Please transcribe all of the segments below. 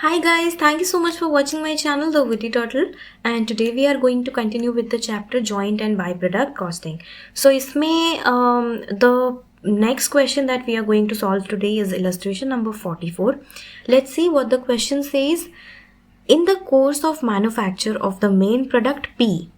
Hi guys, thank you so much for watching my channel The Witty Turtle, and today we are going to continue with the chapter joint and byproduct costing. So इसमें the next question that we are going to solve today is illustration number 44. Let's see what the question says. In the course of manufacture of the main product P,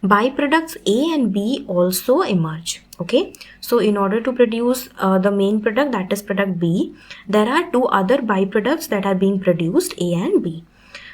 byproducts A and B also emerge. Okay, so in order to produce the main product, that is product B, there are two other byproducts that are being produced, A and B.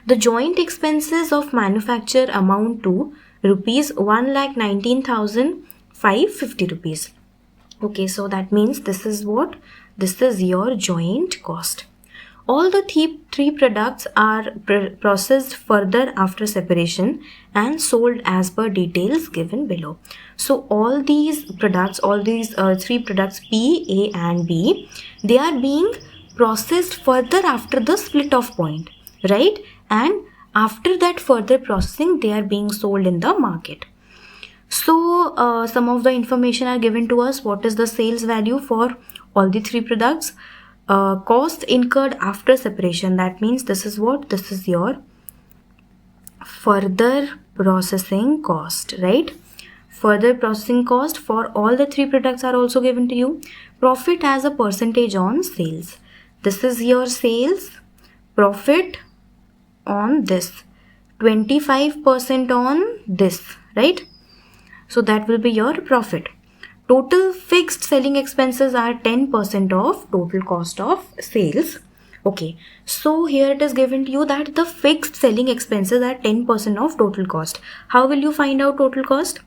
The joint expenses of manufacture amount to rupees 1,19,550 rupees. Okay, so that means this is what? This is your joint cost. All the three products are processed further after separation and sold as per details given below. So all these products, three products P, A and B, they are being processed further after the split off point, right? And after that further processing, they are being sold in the market. So some of the information are given to us. What is the sales value for all the three products? Cost incurred after separation, that means this is what? This is your further processing cost, right? Further processing cost for all the three products are also given to you. Profit as a percentage on sales. This is your sales. Profit on this. 25% on this, right? So that will be your profit. Total fixed selling expenses are 10% of total cost of sales. Okay, so here it is given to you that the fixed selling expenses are 10% of total cost. How will you find out total cost?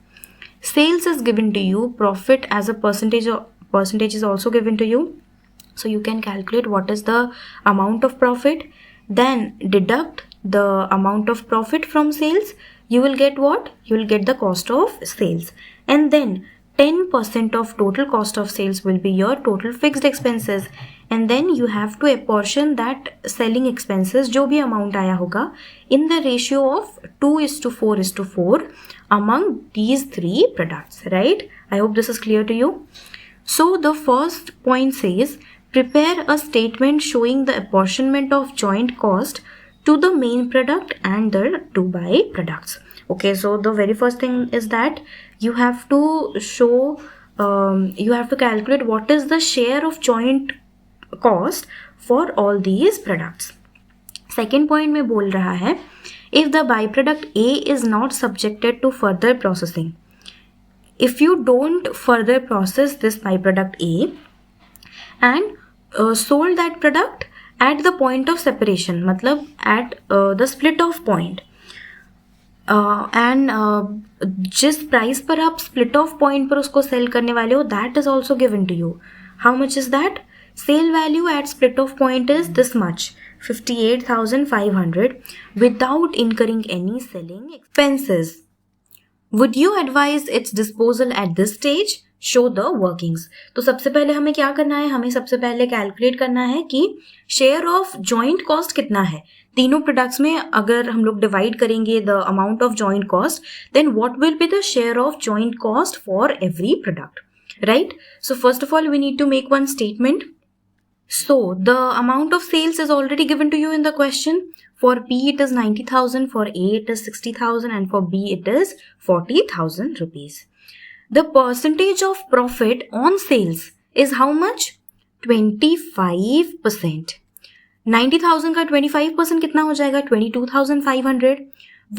Sales is given to you. Profit as a percentage is also given to you. So you can calculate what is the amount of profit. Then deduct the amount of profit from sales. You will get what? You will get the cost of sales. And then 10% of total cost of sales will be your total fixed expenses, and then you have to apportion that selling expenses जो भी amount आया होगा in the ratio of 2:4:4 among these three products, right? I hope this is clear to you. So the first point says prepare a statement showing the apportionment of joint cost to the main product and the two byproducts. Okay, so the very first thing is that you have to show, you have to calculate what is the share of joint cost for all these products. Second point में बोल रहा है, if the byproduct A is not subjected to further processing, if you don't further process this byproduct A and sold that product at the point of separation, मतलब at the split off point, and जिस price पर आप split off point पर उसको cell करने वाले हो, that is also given to you. How much is that? Sale value at split off point is this much, 58,500 without incurring any selling expenses. Would you advise its disposal at this stage? Show the workings. तो सबसे पहले हमें क्या करना है? हमें सबसे पहले कैलकुलेट करना है कि शेयर ऑफ जॉइंट कॉस्ट कितना है तीनों प्रोडक्ट्स में. अगर हम लोग डिवाइड करेंगे the amount of joint cost, then what will be the share of joint cost for every product, right? So first of all we need to make one statement. So the amount of sales is already given to you in the question. For P it is 90,000, for A it is 60,000, and for B it is 40,000 rupees. The percentage of profit on sales is how much? 25%. 90,000 का 25% कितना हो जाएगा? 22,500.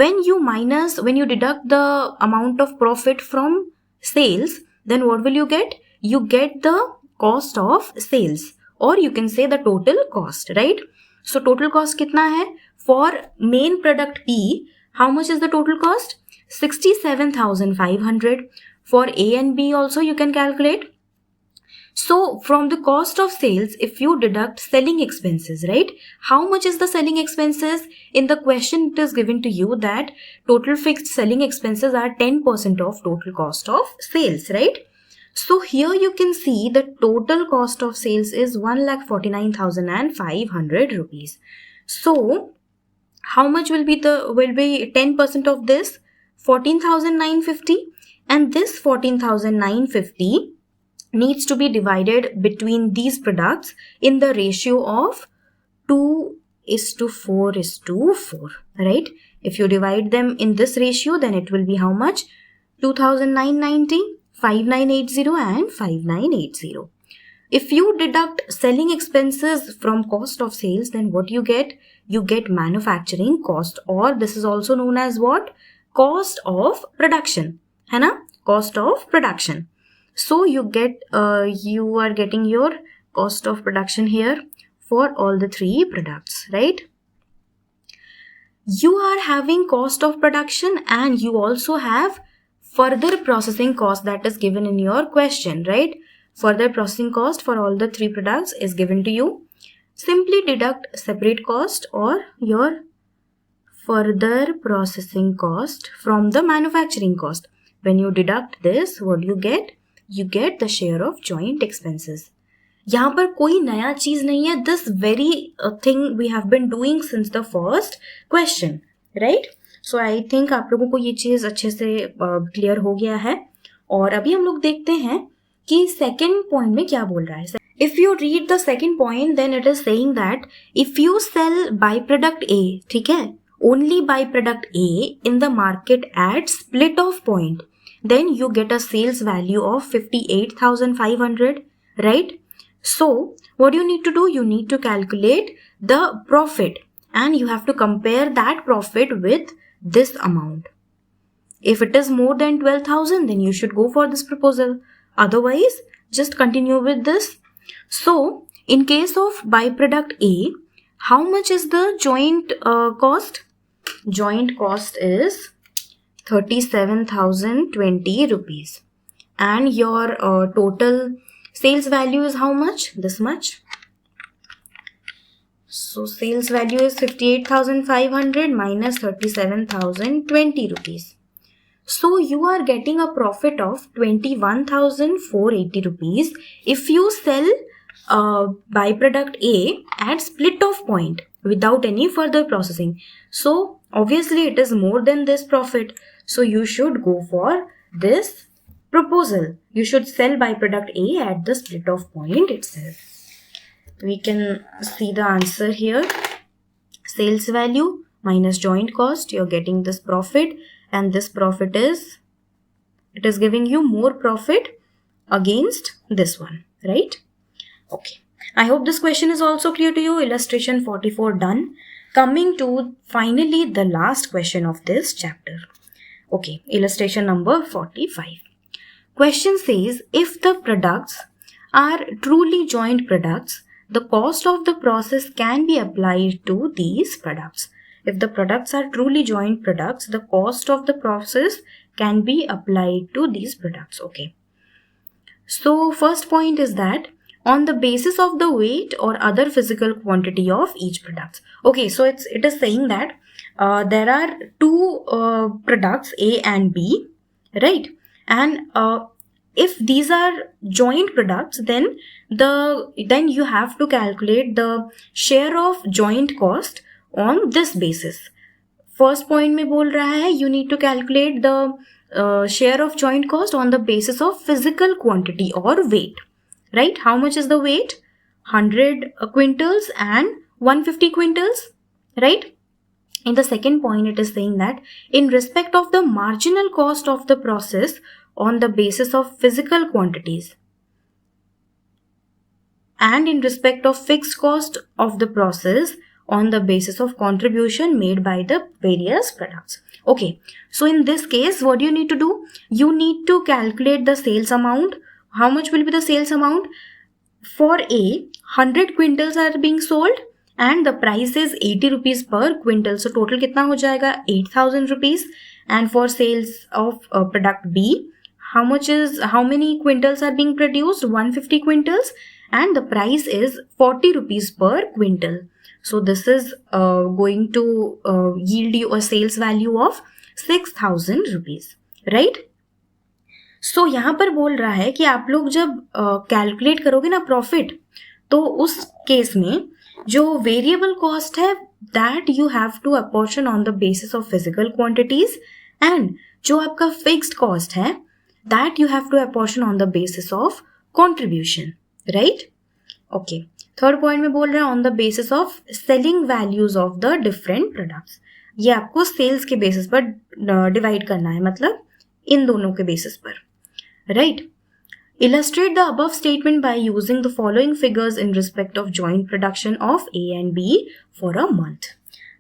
When you deduct the amount of profit from sales, then what will you get? You get the cost of sales, or you can say the total cost, right? So total cost कितना है? For main product P, how much is the total cost? 67,500. For A and B also you can calculate. So from the cost of sales, if you deduct selling expenses, right? How much is the selling expenses? In the question it is given to you that total fixed selling expenses are 10% of total cost of sales, right? So here you can see the total cost of sales is 1,49,500 rupees. So how much will be 10% of this? 14,950, and this 14,950 needs to be divided between these products in the ratio of 2 1:4:4, right? If you divide them in this ratio, then it will be how much? 2,990, 5,980 and 5,980. If you deduct selling expenses from cost of sales, then what you get? You get manufacturing cost, or this is also known as what? Cost of production, है ना? Cost of production. So you are getting your cost of production here for all the three products, right? You are having cost of production and you also have further processing cost that is given in your question, right? Further processing cost for all the three products is given to you. Simply deduct separate cost or your further processing cost from the manufacturing cost. When you deduct this, what do you get? You get the share of joint expenses. यहाँ पर कोई नया चीज नहीं है. This very thing we have been doing since the first question, right? So I think आप लोगों को ये चीज अच्छे से क्लियर हो गया है. और अभी हम लोग देखते हैं कि सेकेंड पॉइंट में क्या बोल रहा है. If you read the second point, then it is saying that if you sell byproduct A, ठीक है, only byproduct A in the market at split off point, then you get a sales value of 58,500, right? So what you need to do? You need to calculate the profit and you have to compare that profit with this amount. If it is more than 12,000, then you should go for this proposal. Otherwise, just continue with this. So in case of byproduct A, how much is the joint cost? Joint cost is 37,020 rupees. And your total sales value is how much? This much. So sales value is 58,500 minus 37,020 rupees. So you are getting a profit of 21,480 rupees if you sell byproduct A at split off point without any further processing. So obviously it is more than this profit. So you should go for this proposal. You should sell byproduct A at the split off point itself. We can see the answer here. Sales value minus joint cost, you're getting this profit, and this profit is, it is giving you more profit against this one, right? Okay. I hope this question is also clear to you. Illustration 44 done. Coming to finally the last question of this chapter. Okay, illustration number 45. Question says, if the products are truly joint products, the cost of the process can be applied to these products. If the products are truly joint products, the cost of the process can be applied to these products. Okay. So first point is that on the basis of the weight or other physical quantity of each product. Okay, so it is saying that there are two products A and B, right? And if these are joint products, then you have to calculate the share of joint cost on this basis. First point में बोल रहा है, you need to calculate the share of joint cost on the basis of physical quantity or weight, right? How much is the weight? 100 quintals and 150 quintals, right? In the second point, it is saying that in respect of the marginal cost of the process on the basis of physical quantities and in respect of fixed cost of the process on the basis of contribution made by the various products. Okay, so in this case, what do you need to do? You need to calculate the sales amount. How much will be the sales amount? For A, 100 quintals are being sold and the price is 80 rupees per quintal. So total कितना हो जाएगा? 8,000 rupees. And for sales of product B, how many quintals are being produced? 150 quintals and the price is 40 rupees per quintal. So this is going to yield you a sales value of 6,000 rupees, right? So यहाँ पर बोल रहा है कि आप लोग जब calculate करोगे ना प्रॉफिट, तो उस केस में जो वेरिएबल कॉस्ट है that you have to apportion on the basis of physical quantities and जो आपका फिक्स्ड कॉस्ट है that you have to apportion on the basis of contribution, right? Okay, third point में बोल रहा है on the basis of selling values of the different products. ये आपको sales के बेसिस पर डिवाइड करना है, मतलब इन दोनों के बेसिस पर, right. Illustrate the above statement by using the following figures in respect of joint production of A and B for a month.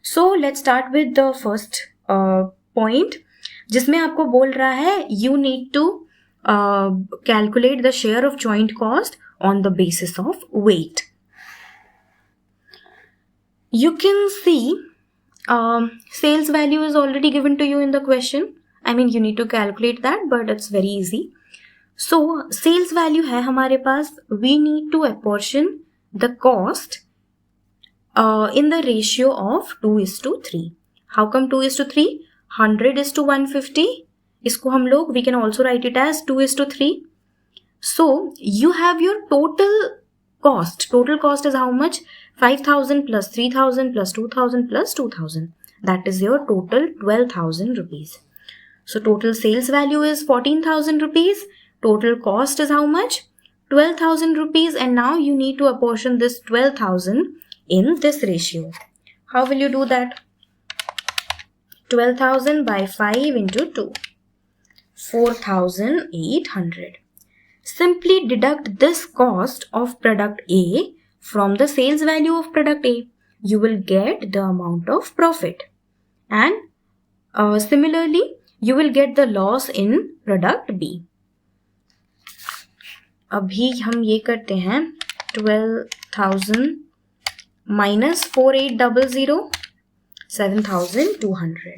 So let's start with the first point, जिसमें आपको बोल रहा है you need to calculate the share of joint cost on the basis of weight. You can see sales value is already given to you in the question. I mean you need to calculate that, but it's very easy. So sales value है हमारे पास. We need to apportion the cost in the ratio of 2:3. How come 2:3? 100 is to 150. इसको हम लोग we can also write it as 2:3. So you have your total cost. Total cost is how much? 5,000 plus 3,000 plus 2,000 plus 2,000. That is your total 12,000 rupees. So total sales value is 14,000 rupees. Total cost is how much? 12,000 rupees, and now you need to apportion this 12,000 in this ratio. How will you do that? 12,000 by 5 into 2. 4,800. Simply deduct this cost of product A from the sales value of product A. You will get the amount of profit. And similarly, you will get the loss in product B. अभी हम ये करते हैं 12,000 minus 4,800, 7,200,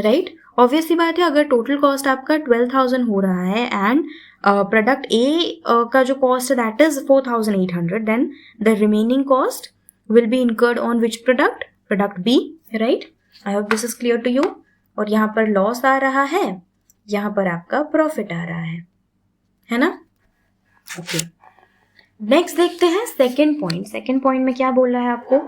right. Obviously बात है, अगर total cost आपका 12,000 हो रहा है एंड प्रोडक्ट ए का जो कॉस्ट है that is 4,800, then the remaining cost will be incurred on which product? Product B, right. I hope this is clear to you. और यहाँ पर लॉस आ रहा है, यहाँ पर आपका प्रॉफिट आ रहा है ना. ओके, नेक्स्ट देखते हैं सेकेंड पॉइंट. सेकेंड पॉइंट में क्या बोल रहा है आपको?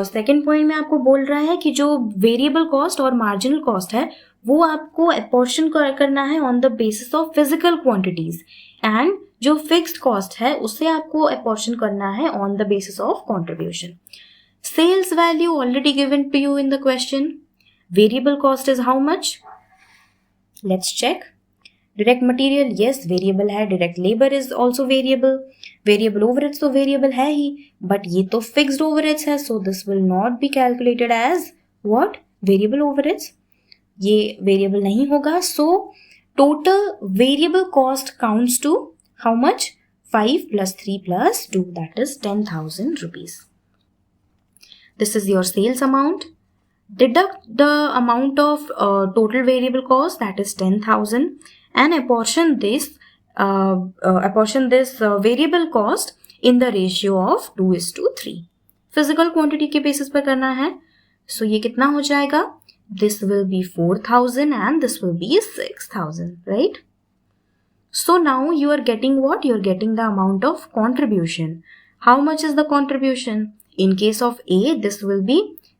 सेकेंड पॉइंट में आपको बोल रहा है कि जो वेरिएबल कॉस्ट और मार्जिनल कॉस्ट है वो आपको अपॉर्शन करना है on the basis of physical quantities, and जो फिक्स्ड कॉस्ट है उसे आपको अपॉर्शन करना है on the basis of contribution. Sales value already given to you in the question. Variable cost is how much? Let's check. Direct material yes variable है, direct labour is also variable, variable overheads तो variable है ही, but ये तो fixed overheads है, so this will not be calculated as what? Variable overheads. ये variable नहीं होगा. So total variable cost counts to how much? 5 plus 3 plus 2, that is 10,000 rupees. This is your sales amount. Deduct the amount of total variable cost, that is 10,000, and apportion this variable cost in the ratio of 2:3. Physical quantity के basis पर करना है. So ये कितना हो जाएगा? This will be 4,000 and this will be 6,000, right? So now you are getting what? You are getting the amount of contribution. How much is the contribution? In case of A, this will be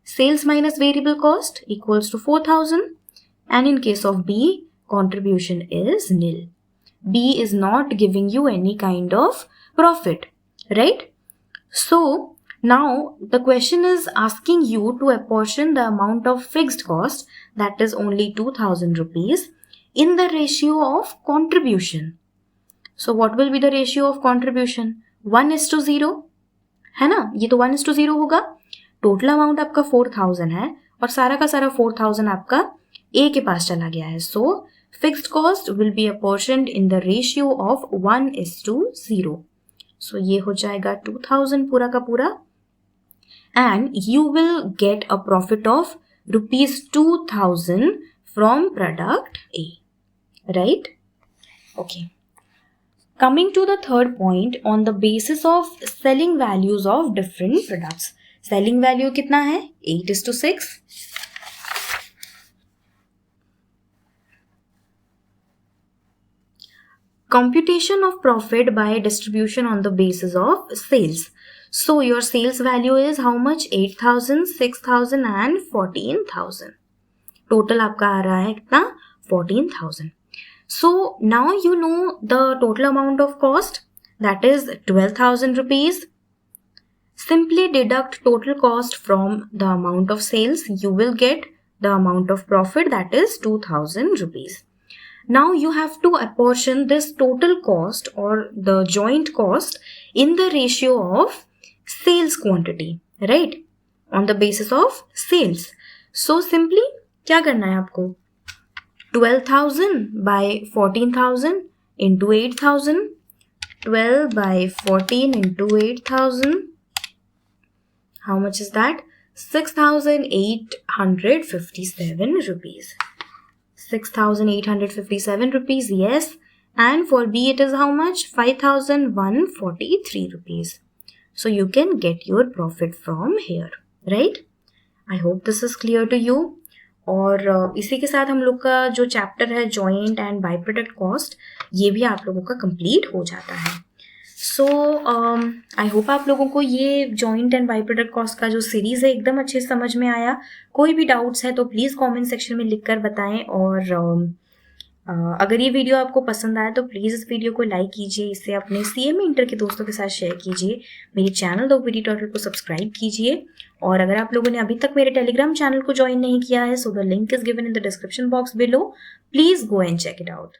sales minus variable cost equals to 4,000, and in case of B, contribution is nil. B is not giving you any kind of profit, right? So now the question is asking you to apportion the amount of fixed cost, that is only 2,000 rupees, in the ratio of contribution. So what will be the ratio of contribution? 1:0, है ना. ये तो 1:0 होगा. Total amount आपका 4,000 है और सारा का सारा 4,000 आपका A के पास चला गया है. So fixed cost will be apportioned in the ratio of 1:0. So ये हो जाएगा 2,000 पूरा का पूरा, and you will get a profit of ₹2,000 from product A, right. Okay, coming to the third point, on the basis of selling values of different products. Selling value कितना है? 8:6. Computation of profit by distribution on the basis of sales. So your sales value is how much? 8,000, 6,000 and 14,000. Total आपका आ रहा है कितना? 14,000. So now you know the total amount of cost. that is 12,000 rupees. Simply deduct total cost from the amount of sales. You will get the amount of profit, that is 2,000 rupees. Now you have to apportion this total cost or the joint cost in the ratio of sales quantity, right? On the basis of sales. So simply क्या करना है आपको? 12,000 by 14,000 into 8,000. 12 by 14 into 8,000. How much is that? 6,857 rupees. 6,857 rupees, yes. And for B it is how much? 5,143 rupees. So you can get your profit from here, right? I hope this is clear to you. और इसी के साथ हम लोग का जो chapter है joint and by product cost, ये भी आप लोगों का कंप्लीट हो जाता है. सो आई होप आप लोगों को ये joint and by product cost का जो सीरीज़ है एकदम अच्छे से समझ में आया. कोई भी डाउट्स है तो प्लीज़ कमेंट सेक्शन में लिखकर बताएं. और अगर ये वीडियो आपको पसंद आया तो प्लीज़ इस वीडियो को लाइक कीजिए, इसे अपने CMA इंटर के दोस्तों के साथ शेयर कीजिए. मेरे चैनल द OPT ट्यूटोरियल को सब्सक्राइब कीजिए. और अगर आप लोगों ने अभी तक मेरे टेलीग्राम चैनल को ज्वाइन नहीं किया है, so the link is given in the description box below. Please go and check it out.